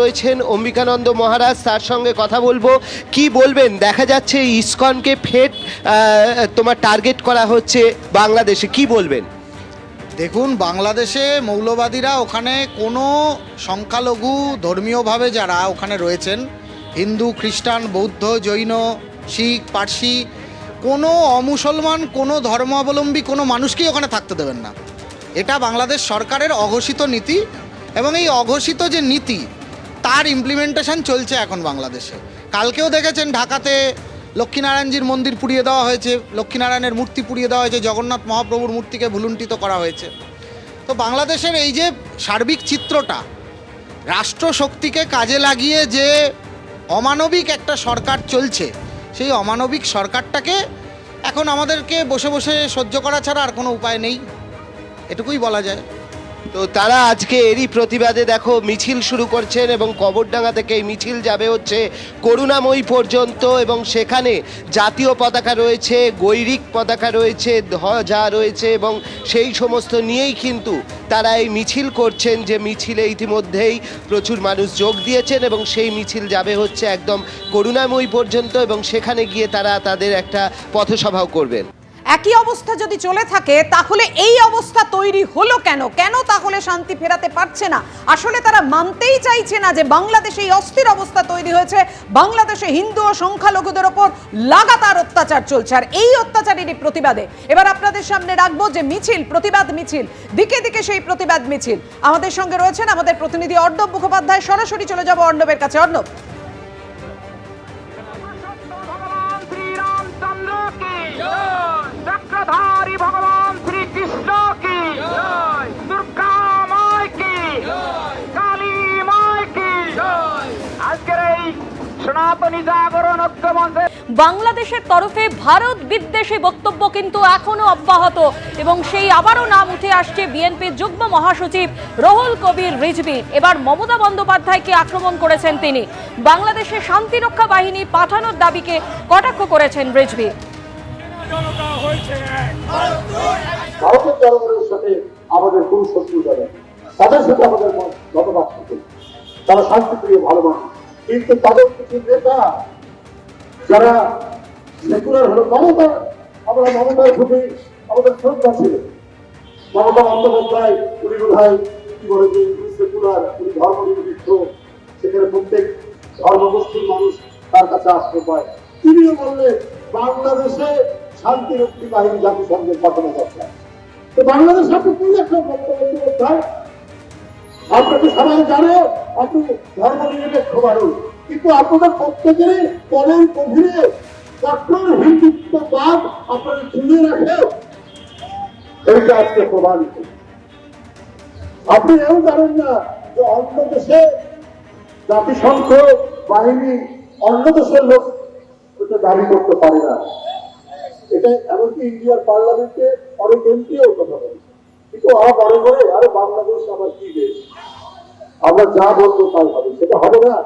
রয়েছেন অম্বিকানন্দ মহারাজ, তার সঙ্গে কথা বলবো। কি বলবেন? দেখা যাচ্ছে ইসকনকে ফের তোমার টার্গেট করা হচ্ছে বাংলাদেশে, কি বলবেন? দেখুন, বাংলাদেশে মৌলবাদীরা ওখানে কোনো সংখ্যালঘু ধর্মীয়ভাবে যারা ওখানে রয়েছেন, হিন্দু, খ্রিস্টান, বৌদ্ধ, জৈন, শিখ, পার্সি, কোনো অমুসলমান, কোনো ধর্মাবলম্বী কোনো মানুষকেই ওখানে থাকতে দেবেন না। এটা বাংলাদেশ সরকারের অঘোষিত নীতি, এবং এই অঘোষিত যে নীতি তার ইমপ্লিমেন্টেশন চলছে এখন বাংলাদেশে। কালকেও দেখেছেন ঢাকাতে লক্ষ্মীনারায়ণজির মন্দির পুড়িয়ে দেওয়া হয়েছে, লক্ষ্মীনারায়ণের মূর্তি পুড়িয়ে দেওয়া হয়েছে, জগন্নাথ মহাপ্রভুর মূর্তিকে ভুলুণ্ঠিত করা হয়েছে। তো বাংলাদেশের এই যে সার্বিক চিত্রটা, রাষ্ট্রশক্তিকে কাজে লাগিয়ে যে অমানবিক একটা সরকার চলছে, সেই অমানবিক সরকারটাকে এখন আমাদেরকে বসে বসে সহ্য করা ছাড়া আর কোনো উপায় নেই, এটুকুই বলা যায়। তো তারা আজকে এরই প্রতিবাদে দেখো মিছিল শুরু করছেন, এবং কবরডাঙ্গা থেকে এই মিছিল যাবে হচ্ছে করুণাময়ী পর্যন্ত, এবং সেখানে জাতীয় পতাকা রয়েছে, গৈরিক পতাকা রয়েছে, ধ্বজা রয়েছে, এবং সেই সমস্ত নিয়েই কিন্তু তারা এই মিছিল করছেন, যে মিছিলে ইতিমধ্যেই প্রচুর মানুষ যোগ দিয়েছেন, এবং সেই মিছিল যাবে হচ্ছে একদম করুণাময়ী পর্যন্ত, এবং সেখানে গিয়ে তারা তাদের একটা পথসভাও করবেন। একই অবস্থা যদি চলে থাকে তাহলে এই অবস্থা তৈরি হলো কেন? কেন তাহলে শান্তি ফেরাতে পারছে না? আসলে তারা মানতেই চাইছে না যে বাংলাদেশে এই অস্থির অবস্থা তৈরি হয়েছে, বাংলাদেশে হিন্দু ও সংখ্যালঘুদের ওপর লাগাতার অত্যাচার চলছে, আর এই অত্যাচারেরই প্রতিবাদে এবার আপনাদের সামনে রাখবো যে মিছিল, প্রতিবাদ মিছিল, দিকে দিকে সেই প্রতিবাদ মিছিল। আমাদের সঙ্গে রয়েছেন আমাদের প্রতিনিধি অর্ণব মুখোপাধ্যায়। সরাসরি চলে যাব অর্ণবের কাছে। অর্ণব, चक्रधारी भगवान श्री कृष्ण की जय, दुर्गा माई की जय, काली माई की जय। আজকের এই সনাতনী জাগরণ ঐক্যমঞ্চে বাংলাদেশের তরফে ভারত বিদ্বেষী বক্তব্য কিন্তু এখনো অব্যাহত, এবং সেই আবারও নাম উঠে আসছে বিএনপির যুগ্ম মহাসচিব রুহুল কবির রিজভী। এবার মমতা বন্দ্যোপাধ্যায়কে আক্রমণ করেছেন তিনি। বাংলাদেশের শান্তিরক্ষা বাহিনী পাঠানোর দাবিকে কটাক্ষ করেছেন রিজভী। ভারতের জনগণের সাথে আমাদের কোন শত্রুতা নেই, তাদের সাথে আমাদের মতবাদ থাকে, তারা শান্তিপ্রিয় ভালো মানুষ। কিন্তু তাদের কিছু নেতা যারা সেকুলার হলো, আমরা মমতার প্রতি আমাদের শ্রদ্ধা ছিল। মমতা বন্দ্যোপাধ্যায় উনি বোধহয় কি বলে যে সেকুলার, উনি ধর্মনিরপেক্ষ, সেখানে প্রত্যেক ধর্মগোষ্ঠীর মানুষ তার কাছে আশ্রয় পায়। তিনিও বললেন বাংলাদেশে শান্তিরক্ষী বাহিনী জাতিসংঘের পাঠানো দরকার। তো বাংলাদেশ আপনি কি একটা বক্তব্য কোথায়? আপনাকে সবাই জানে আপনি ধর্মনিরপেক্ষ মানুষ, কিন্তু আপনাদের প্রত্যেকেরই মনের গভীরে কঠোর হিন্দুত্ববাদ আপনাদের চুলে রাখে, এইটা আজকে প্রমাণিত। আপনি এও জানেন না যে অন্য দেশে জাতিসংঘ বাহিনী অন্য দেশের লোক ওটা দাবি করতে পারে না। এটা এমনকি ইন্ডিয়ার পার্লামেন্টে অনেক এমপিও কথা বলে, কিন্তু মনে করে আরে বাংলাদেশ আমার কি দেশ, আমরা যা বলবো তাই হবে, সেটা হবে না।